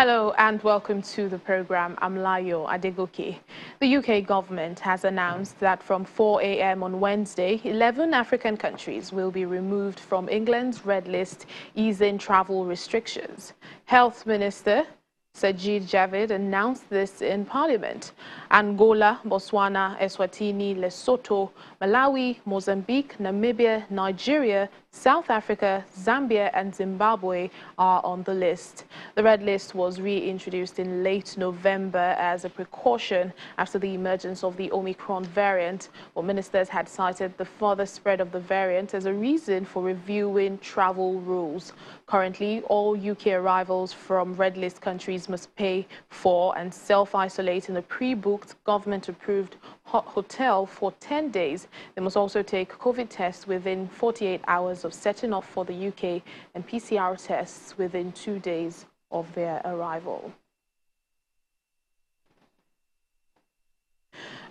Hello and welcome to the program. I'm Layo Adegoke. The UK government has announced that from 4 a.m. on Wednesday, 11 African countries will be removed from England's red list, easing travel restrictions. Health Minister Sajid Javid announced this in Parliament. Angola, Botswana, Eswatini, Lesotho, Malawi, Mozambique, Namibia, Nigeria, South Africa, Zambia and Zimbabwe are on the list. The red list was reintroduced in late November as a precaution after the emergence of the Omicron variant. Well, ministers had cited the further spread of the variant as a reason for reviewing travel rules. Currently, all UK arrivals from red list countries must pay for and self-isolate in a pre-booked government-approved hotel for 10 days. They must also take COVID tests within 48 hours of setting off for the UK and PCR tests within 2 days of their arrival.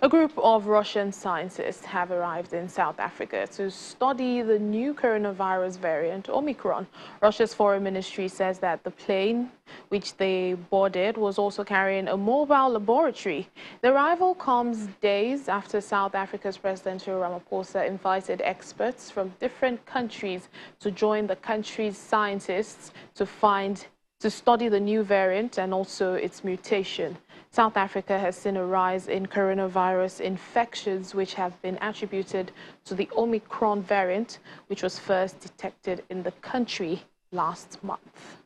A group of Russian scientists have arrived in South Africa to study the new coronavirus variant, Omicron. Russia's foreign ministry says that the plane which they boarded was also carrying a mobile laboratory. The arrival comes days after South Africa's President Cyril Ramaphosa invited experts from different countries to join the country's scientists to study the new variant and also its mutation. South Africa has seen a rise in coronavirus infections which have been attributed to the Omicron variant, which was first detected in the country last month.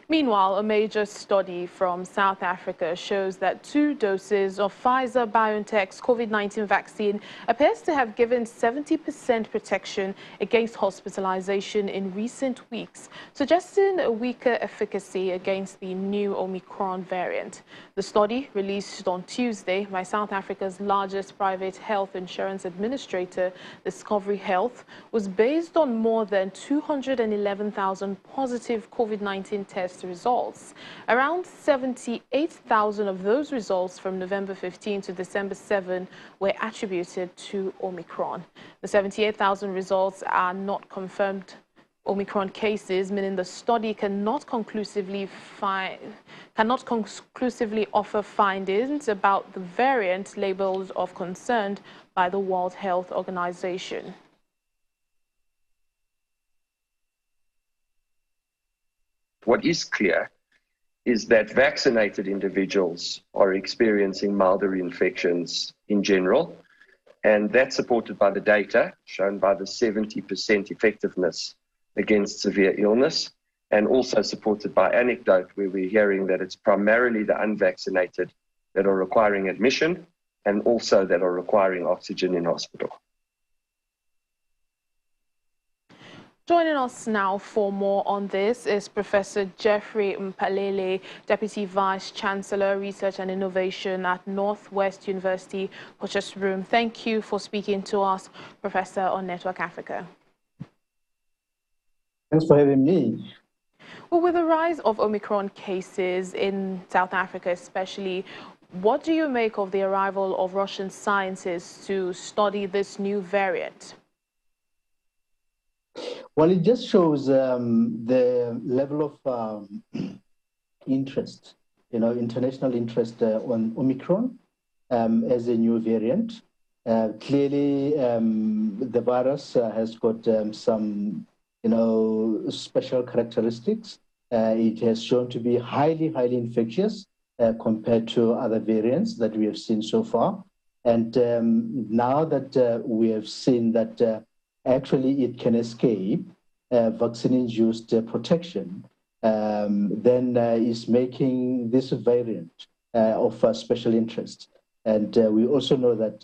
Meanwhile, a major study from South Africa shows that 2 doses of Pfizer-BioNTech's COVID-19 vaccine appears to have given 70% protection against hospitalization in recent weeks, suggesting a weaker efficacy against the new Omicron variant. The study, released on Tuesday by South Africa's largest private health insurance administrator, Discovery Health, was based on more than 211,000 positive COVID-19 tests results. Around 78,000 of those results from November 15 to December 7 were attributed to Omicron. The 78,000 results are not confirmed Omicron cases, meaning the study cannot conclusively offer findings about the variant labeled of concern by the World Health Organization. What is clear is that vaccinated individuals are experiencing milder infections in general, and that's supported by the data shown by the 70% effectiveness against severe illness, and also supported by anecdote where we're hearing that it's primarily the unvaccinated that are requiring admission and also that are requiring oxygen in hospital. Joining us now for more on this is Professor Jeffrey Mpalele, Deputy Vice Chancellor, Research and Innovation at Northwest University, Potchefstroom. Thank you for speaking to us, Professor, on Network Africa. Thanks for having me. Well, with the rise of Omicron cases in South Africa especially, what do you make of the arrival of Russian scientists to study this new variant? Well, it just shows the level of interest, international interest on Omicron as a new variant. Clearly, the virus has got some, special characteristics. It has shown to be highly infectious compared to other variants that we have seen so far. And now that we have seen that actually it can escape vaccine-induced protection, then is making this variant of special interest. And we also know that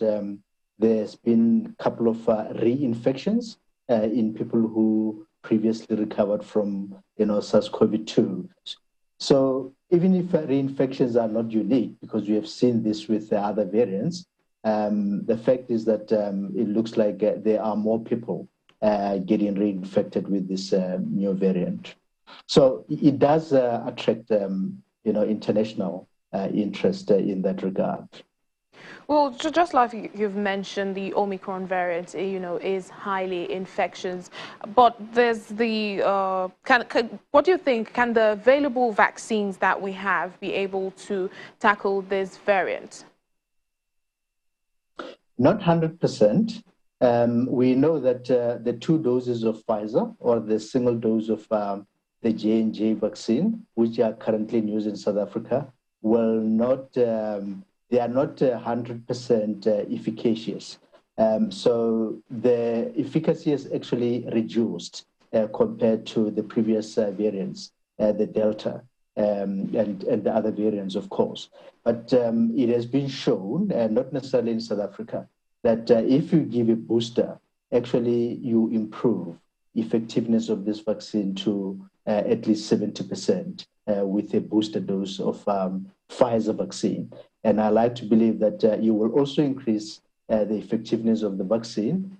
there's been a couple of reinfections in people who previously recovered from SARS-CoV-2. So even if reinfections are not unique, because we have seen this with the other variants, the fact is that it looks like there are more people getting reinfected with this new variant. So it does attract, international interest in that regard. Well, just like you've mentioned, the Omicron variant, is highly infectious. But there's the, what do you think? Can the available vaccines that we have be able to tackle this variant? Not 100%. We know that the 2 doses of Pfizer or the single dose of the J&J vaccine, which are currently in use in South Africa, will not, they are not 100% efficacious. So the efficacy is actually reduced compared to the previous variants, the Delta and the other variants, of course. But it has been shown, not necessarily in South Africa, that if you give a booster, actually you improve effectiveness of this vaccine to at least 70% with a booster dose of Pfizer vaccine. And I like to believe that you will also increase the effectiveness of the vaccine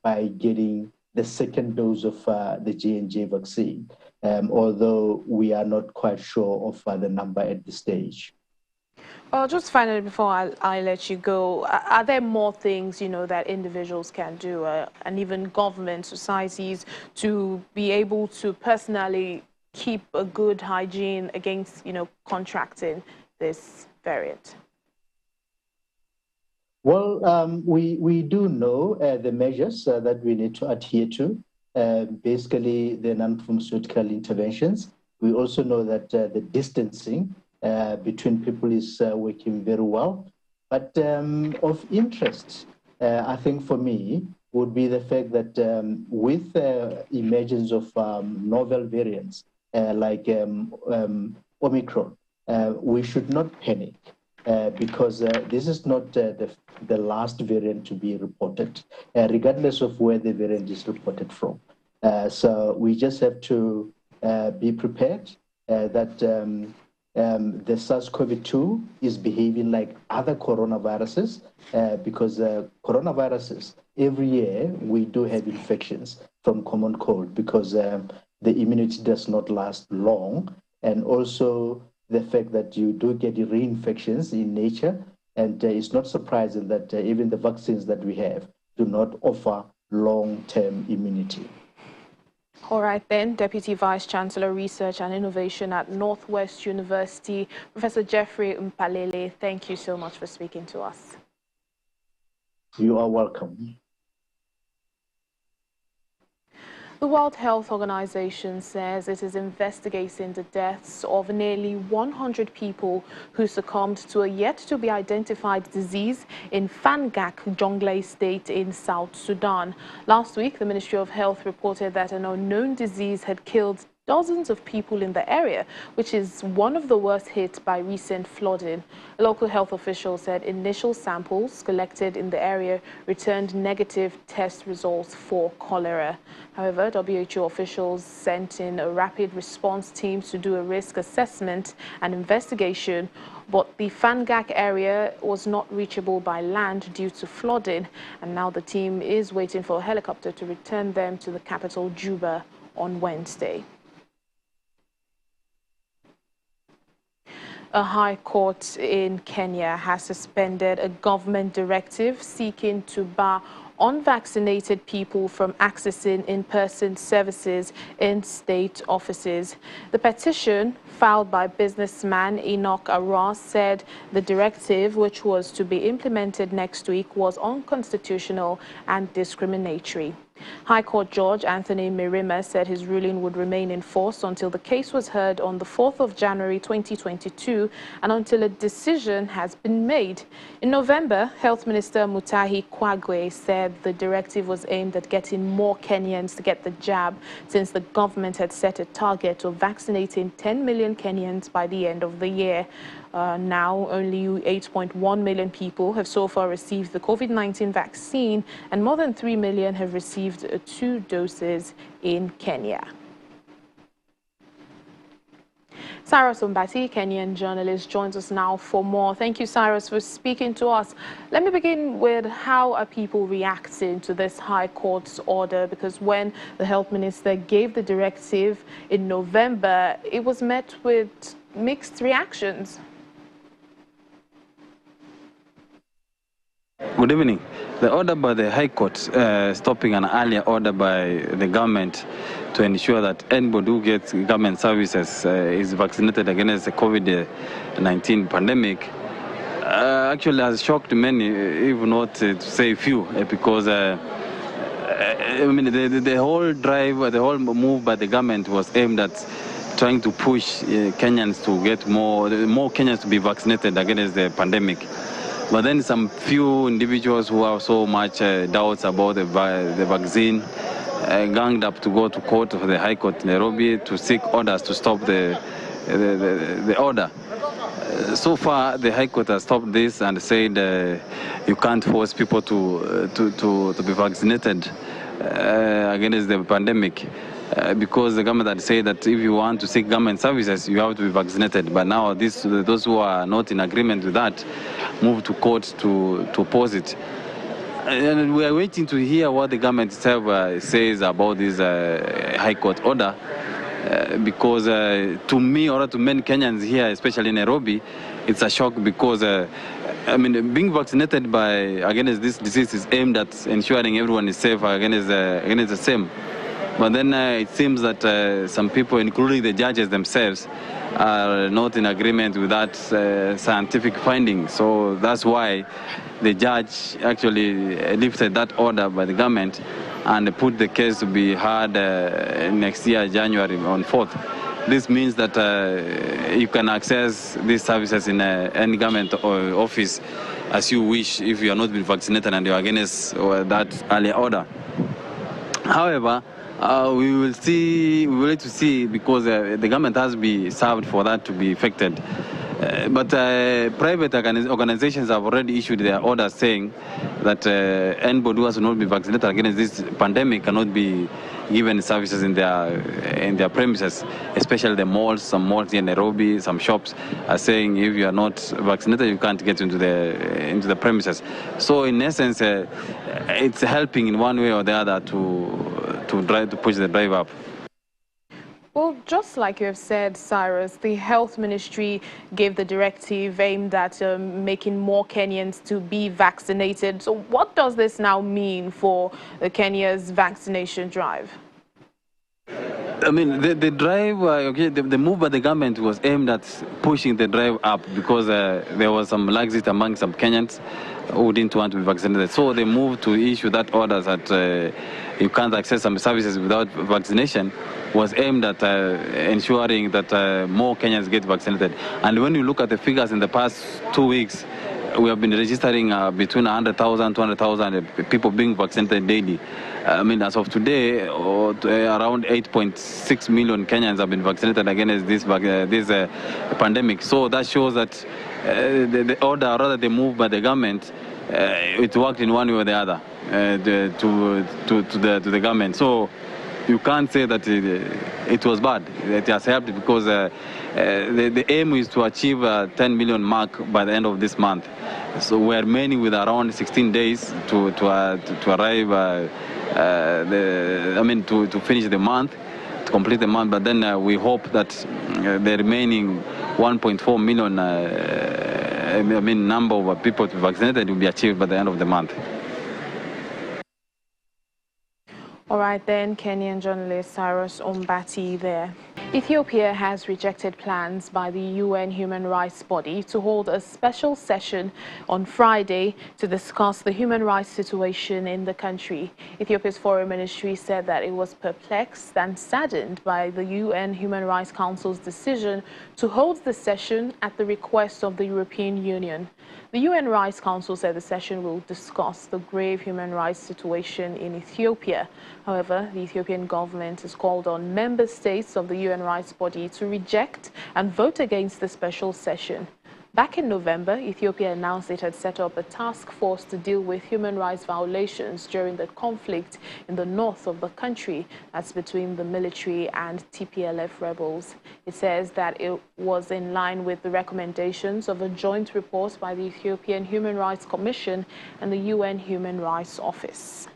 by getting the second dose of the J&J vaccine, although we are not quite sure of the number at this stage. Just finally, before I let you go, are there more things, that individuals can do, and even government, societies, to be able to personally keep a good hygiene against, contracting this variant? Well, we do know the measures that we need to adhere to, basically the non-pharmaceutical interventions. We also know that the distancing between people is working very well. But of interest, I think for me, would be the fact that with the emergence of novel variants like Omicron, we should not panic because this is not the last variant to be reported, regardless of where the variant is reported from. So we just have to be prepared that the SARS-CoV-2 is behaving like other coronaviruses because coronaviruses, every year we do have infections from common cold because the immunity does not last long. And also the fact that you do get reinfections in nature. And it's not surprising that even the vaccines that we have do not offer long-term immunity. All right then, Deputy Vice-Chancellor Research and Innovation at Northwest University, Professor Jeffrey Mpalele, thank you so much for speaking to us. You are welcome. The World Health Organization says it is investigating the deaths of nearly 100 people who succumbed to a yet-to-be-identified disease in Fangak, Jonglei State in South Sudan. Last week, the Ministry of Health reported that an unknown disease had killed dozens of people in the area, which is one of the worst hit by recent flooding. A local health official said initial samples collected in the area returned negative test results for cholera. However, WHO officials sent in a rapid response team to do a risk assessment and investigation, but the Fangak area was not reachable by land due to flooding, and now the team is waiting for a helicopter to return them to the capital, Juba, on Wednesday. A high court in Kenya has suspended a government directive seeking to bar unvaccinated people from accessing in-person services in state offices. The petition, filed by businessman Enoch Arras, said the directive, which was to be implemented next week, was unconstitutional and discriminatory. High Court Judge Anthony Mirima said his ruling would remain in force until the case was heard on the 4th of January 2022 and until a decision has been made. In November, Health Minister Mutahi Kagwe said the directive was aimed at getting more Kenyans to get the jab, since the government had set a target of vaccinating 10 million Kenyans by the end of the year. Now, only 8.1 million people have so far received the COVID-19 vaccine, and more than 3 million have received 2 doses in Kenya. Cyrus Umbati, Kenyan journalist, joins us now for more. Thank you, Cyrus, for speaking to us. Let me begin with how are people reacting to this High Court's order? Because when the health minister gave the directive in November, it was met with mixed reactions. Good evening. The order by the High Court stopping an earlier order by the government to ensure that anybody who gets government services is vaccinated against the COVID-19 pandemic actually has shocked many, if not to say few, because I mean, the whole drive, the whole move by the government was aimed at trying to push Kenyans to get more Kenyans to be vaccinated against the pandemic. But then some few individuals who have so much doubts about the vaccine ganged up to go to court for the High Court in Nairobi to seek orders to stop the order. So far, the High Court has stopped this and said you can't force people to be vaccinated against the pandemic. Because the government had said that if you want to seek government services, you have to be vaccinated. But now those who are not in agreement with that move to court to oppose it. And we are waiting to hear what the government itself says about this High Court order. Because to me or to many Kenyans here, especially in Nairobi, it's a shock because I mean, being vaccinated against this disease is aimed at ensuring everyone is safe against the same. But then it seems that some people, including the judges themselves, are not in agreement with that scientific finding. So that's why the judge actually lifted that order by the government and put the case to be heard next year, January on 4th. This means that you can access these services in any government office as you wish if you are not been vaccinated and you are against that earlier order. However, we will need to see because the government has to be served for that to be effected. But private organizations have already issued their orders saying that anybody who has not been vaccinated against this pandemic cannot be given services in their premises, especially the malls. Some malls here in Nairobi, some shops are saying if you are not vaccinated, you can't get into the premises. So in essence, it's helping in one way or the other to push the drive up. Well, just like you have said, Cyrus, the Health Ministry gave the directive aimed at making more Kenyans to be vaccinated. So what does this now mean for Kenya's vaccination drive? I mean, the drive, the move by the government was aimed at pushing the drive up because there was some laxity among some Kenyans who didn't want to be vaccinated. So they moved to issue that order that you can't access some services without vaccination was aimed at ensuring that more Kenyans get vaccinated. And when you look at the figures in the past 2 weeks, we have been registering between 100,000, 200,000 people being vaccinated daily. I mean, as of today, around 8.6 million Kenyans have been vaccinated against this pandemic. So that shows that the order, or rather the move by the government, it worked in one way or the other to the government. So you can't say that it was bad. It has helped because the aim is to achieve a 10 million mark by the end of this month. So we're aiming with around 16 days to arrive. To finish the month, to complete the month. But then we hope that the remaining 1.4 million number of people to be vaccinated will be achieved by the end of the month. All right then, Kenyan journalist Cyrus Ombati there. Ethiopia has rejected plans by the UN human rights body to hold a special session on Friday to discuss the human rights situation in the country. Ethiopia's foreign ministry said that it was perplexed and saddened by the UN Human Rights Council's decision to hold the session at the request of the European Union. The UN Rights Council said the session will discuss the grave human rights situation in Ethiopia. However, the Ethiopian government has called on member states of the UN rights body to reject and vote against the special session. Back in November, Ethiopia announced it had set up a task force to deal with human rights violations during the conflict in the north of the country, that's between the military and TPLF rebels. It says that it was in line with the recommendations of a joint report by the Ethiopian Human Rights Commission and the UN Human Rights Office.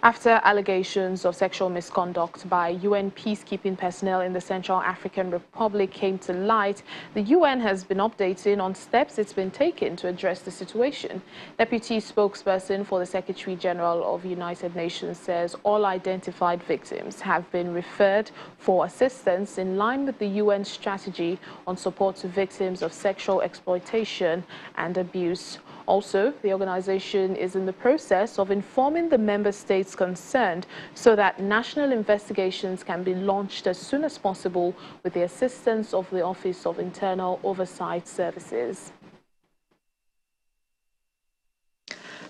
After allegations of sexual misconduct by UN peacekeeping personnel in the Central African Republic came to light, the UN has been updating on steps it's been taking to address the situation. Deputy spokesperson for the Secretary General of the United Nations says all identified victims have been referred for assistance in line with the UN strategy on support to victims of sexual exploitation and abuse. Also, the organization is in the process of informing the member states concerned so that national investigations can be launched as soon as possible with the assistance of the Office of Internal Oversight Services.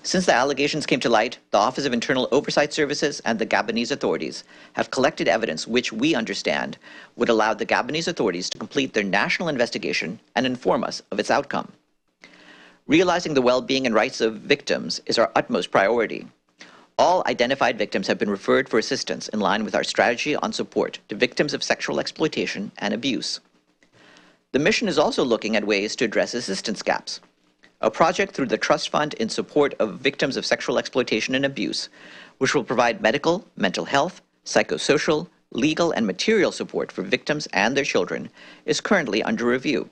Since the allegations came to light, the Office of Internal Oversight Services and the Gabonese authorities have collected evidence which we understand would allow the Gabonese authorities to complete their national investigation and inform us of its outcome. Realizing the well-being and rights of victims is our utmost priority. All identified victims have been referred for assistance in line with our strategy on support to victims of sexual exploitation and abuse. The mission is also looking at ways to address assistance gaps. A project through the Trust Fund in support of victims of sexual exploitation and abuse, which will provide medical, mental health, psychosocial, legal, and material support for victims and their children, is currently under review.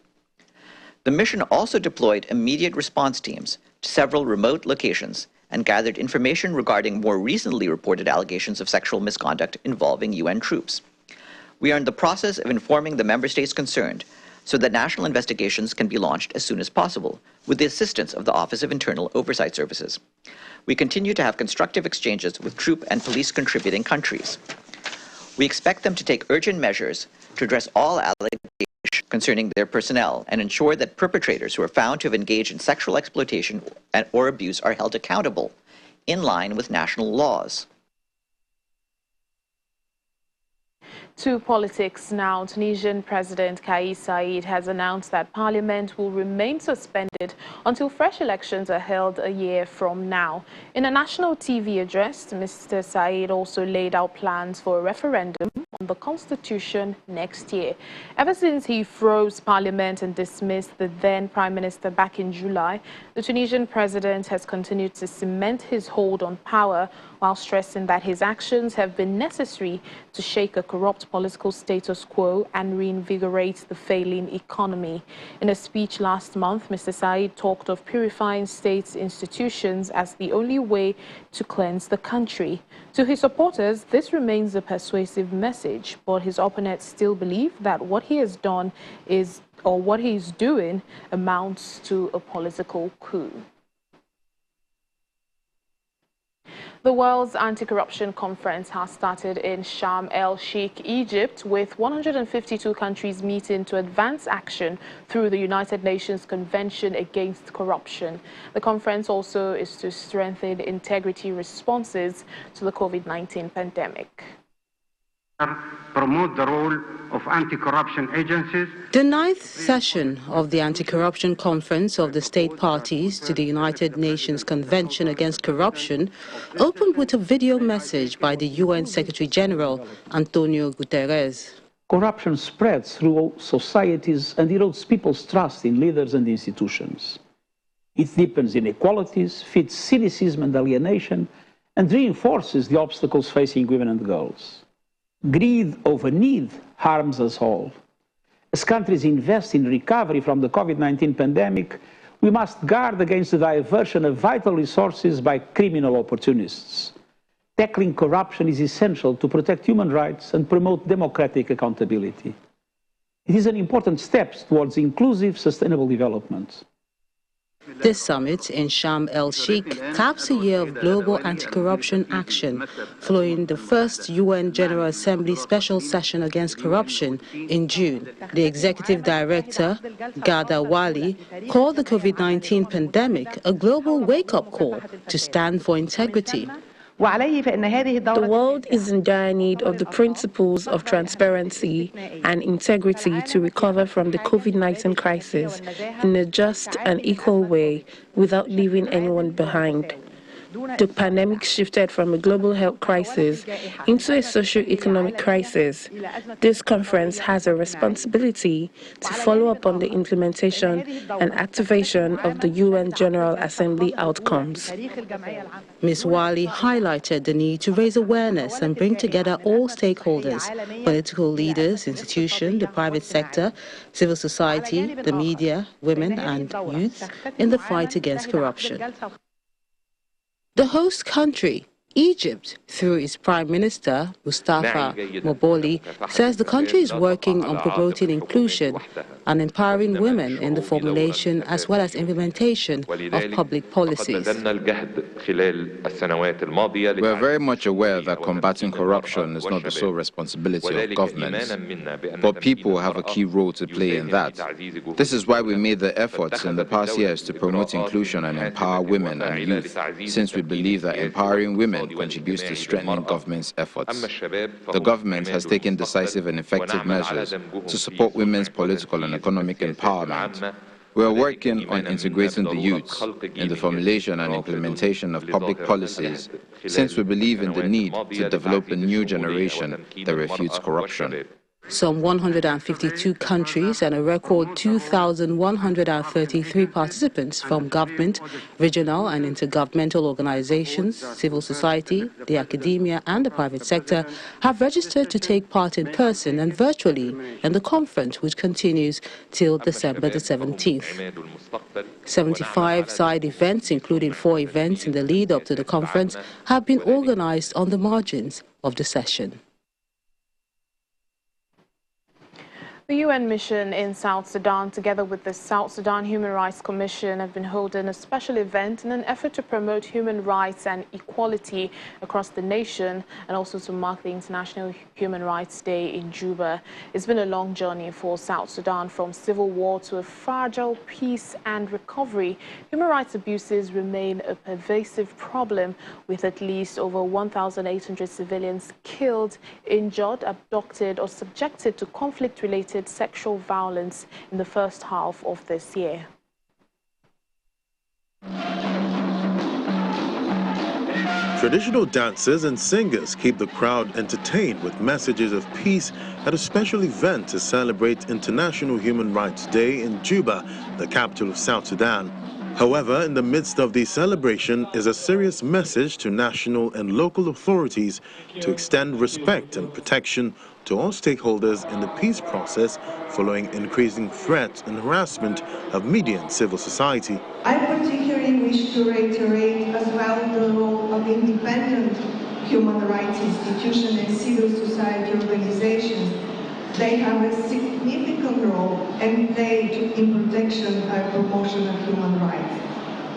The mission also deployed immediate response teams to several remote locations and gathered information regarding more recently reported allegations of sexual misconduct involving UN troops. We are in the process of informing the member states concerned so that national investigations can be launched as soon as possible with the assistance of the Office of Internal Oversight Services. We continue to have constructive exchanges with troop and police contributing countries. We expect them to take urgent measures to address all allegations concerning their personnel and ensure that perpetrators who are found to have engaged in sexual exploitation or abuse are held accountable in line with national laws. To politics now, Tunisian President Kais Saied has announced that Parliament will remain suspended until fresh elections are held a year from now. In a national TV address, Mr. Saied also laid out plans for a referendum on the constitution next year. Ever since he froze Parliament and dismissed the then Prime Minister back in July, the Tunisian president has continued to cement his hold on power while stressing that his actions have been necessary to shake a corrupt political status quo and reinvigorate the failing economy. In a speech last month, Mr. Saied talked of purifying state institutions as the only way to cleanse the country. To his supporters, this remains a persuasive message, but his opponents still believe that what he has done what he is doing amounts to a political coup. The world's anti-corruption conference has started in Sharm el-Sheikh, Egypt, with 152 countries meeting to advance action through the United Nations Convention Against Corruption. The conference also is to strengthen integrity responses to the COVID-19 pandemic. Promote the role of anti-corruption agencies. The ninth session of the Anti-Corruption Conference of the State Parties to the United Nations Convention Against Corruption opened with a video message by the UN Secretary General, Antonio Guterres. Corruption spreads through societies and erodes people's trust in leaders and institutions. It deepens inequalities, feeds cynicism and alienation, and reinforces the obstacles facing women and girls. Greed over need harms us all. As countries invest in recovery from the COVID-19 pandemic, we must guard against the diversion of vital resources by criminal opportunists. Tackling corruption is essential to protect human rights and promote democratic accountability. It is an important step towards inclusive, sustainable development. This summit in Sharm el-Sheikh caps a year of global anti-corruption action, following the first UN General Assembly special session against corruption in June. The executive director, Ghada Wali, called the COVID-19 pandemic a global wake-up call to stand for integrity. The world is in dire need of the principles of transparency and integrity to recover from the COVID-19 crisis in a just and equal way without leaving anyone behind. the pandemic shifted from a global health crisis into a socio-economic crisis. This conference has a responsibility to follow up on the implementation and activation of the UN General Assembly outcomes. Ms. Wali highlighted the need to raise awareness and bring together all stakeholders, political leaders, institutions, the private sector, civil society, the media, women and youth in the fight against corruption. The host country, Egypt, through its Prime Minister, Mustafa Moboli, says the country is working on promoting inclusion and empowering women in the formulation as well as implementation of public policies. We are very much aware that combating corruption is not the sole responsibility of governments, but people have a key role to play in that. This is why we made the efforts in the past years to promote inclusion and empower women and youth, since we believe that empowering women contributes to strengthening government's efforts. The government has taken decisive and effective measures to support women's political and economic empowerment. We are working on integrating the youth in the formulation and implementation of public policies, since we believe in the need to develop a new generation that refutes corruption. Some 152 countries and a record 2,133 participants from government, regional and intergovernmental organizations, civil society, the academia and the private sector have registered to take part in person and virtually in the conference, which continues till December the 17th. 75 side events, including 4 events in the lead up to the conference, have been organized on the margins of the session. The UN mission in South Sudan, together with the South Sudan Human Rights Commission, have been holding a special event in an effort to promote human rights and equality across the nation and also to mark the International Human Rights Day in Juba. It's been a long journey for South Sudan, from civil war to a fragile peace and recovery. Human rights abuses remain a pervasive problem, with at least over 1,800 civilians killed, injured, abducted or subjected to conflict-related sexual violence in the first half of this year. Traditional dancers and singers keep the crowd entertained with messages of peace at a special event to celebrate International Human Rights Day in Juba, the capital of South Sudan. However, in the midst of the celebration is a serious message to national and local authorities to extend respect and protection to all stakeholders in the peace process following increasing threats and harassment of media and civil society. I particularly wish to reiterate as well the role of independent human rights institutions and civil society organizations. They have a significant role and play in protection and promotion of human rights.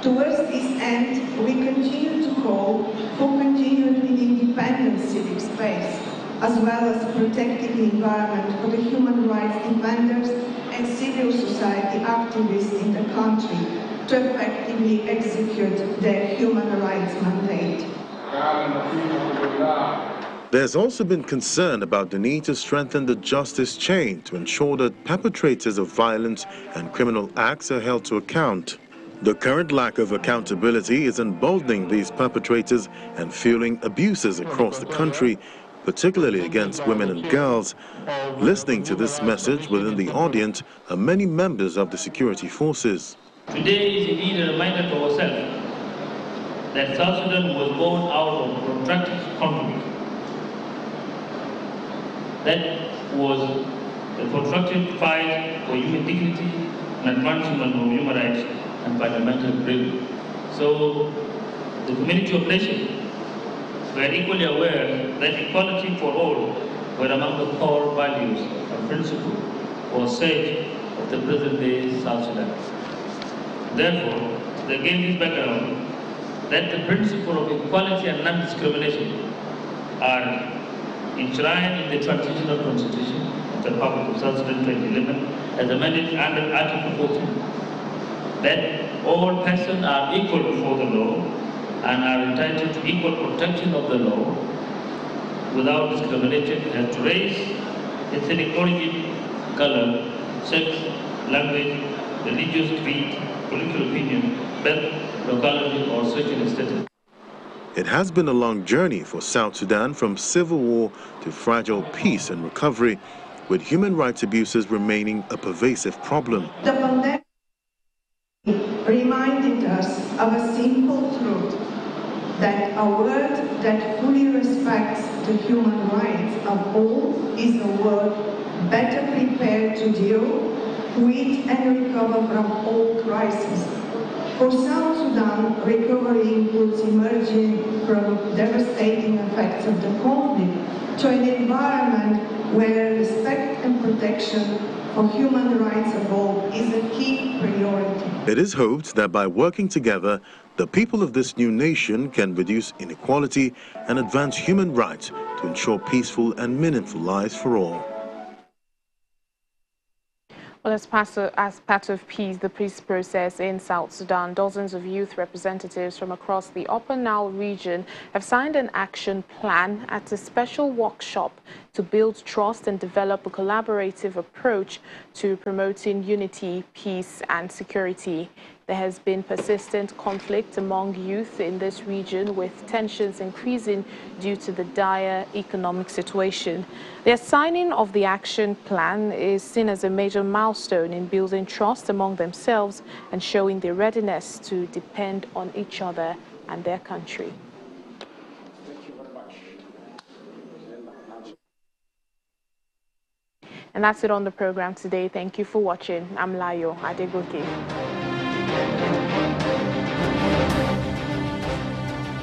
Towards this end, we continue to call for continually independent civic space, as well as protecting the environment for the human rights defenders and civil society activists in the country to effectively execute their human rights mandate. There's also been concern about the need to strengthen the justice chain to ensure that perpetrators of violence and criminal acts are held to account. The current lack of accountability is emboldening these perpetrators and fueling abuses across the country, particularly against women and girls. Listening to this message within the audience are many members of the security forces. Today is indeed a reminder to ourselves that South Sudan was born out of protracted conflict. That was a protracted fight for human dignity and advancement of human rights and fundamental freedom. So the community of nations were equally aware that equality for all were among the core values and principles or sake of the present-day South Sudan. Therefore, against this background, that the principle of equality and non-discrimination are enshrined in the Transitional Constitution of the Republic of South Sudan 2011 as amended under Article 14, that all persons are equal before the law and are entitled to equal protection of the law without discrimination as to race, ethnic origin, color, sex, language, religious creed, political opinion, birth, locality, or social status. It has been a long journey for South Sudan from civil war to fragile peace and recovery, with human rights abuses remaining a pervasive problem. The pandemic reminded us of a simple truth, that a world that fully respects the human rights of all is a world better prepared to deal with and recover from all crises. For South Sudan, recovery includes emerging from devastating effects of the conflict to an environment where respect and protection for human rights of all is a key priority. It is hoped that by working together, the people of this new nation can reduce inequality and advance human rights to ensure peaceful and meaningful lives for all. Well, as part of the peace process in South Sudan, dozens of youth representatives from across the Upper Nile region have signed an action plan at a special workshop to build trust and develop a collaborative approach to promoting unity, peace, and security. There has been persistent conflict among youth in this region, with tensions increasing due to the dire economic situation. The signing of the action plan is seen as a major milestone in building trust among themselves and showing their readiness to depend on each other and their country. And that's it on the program today. Thank you for watching. I'm Layo Adegoke.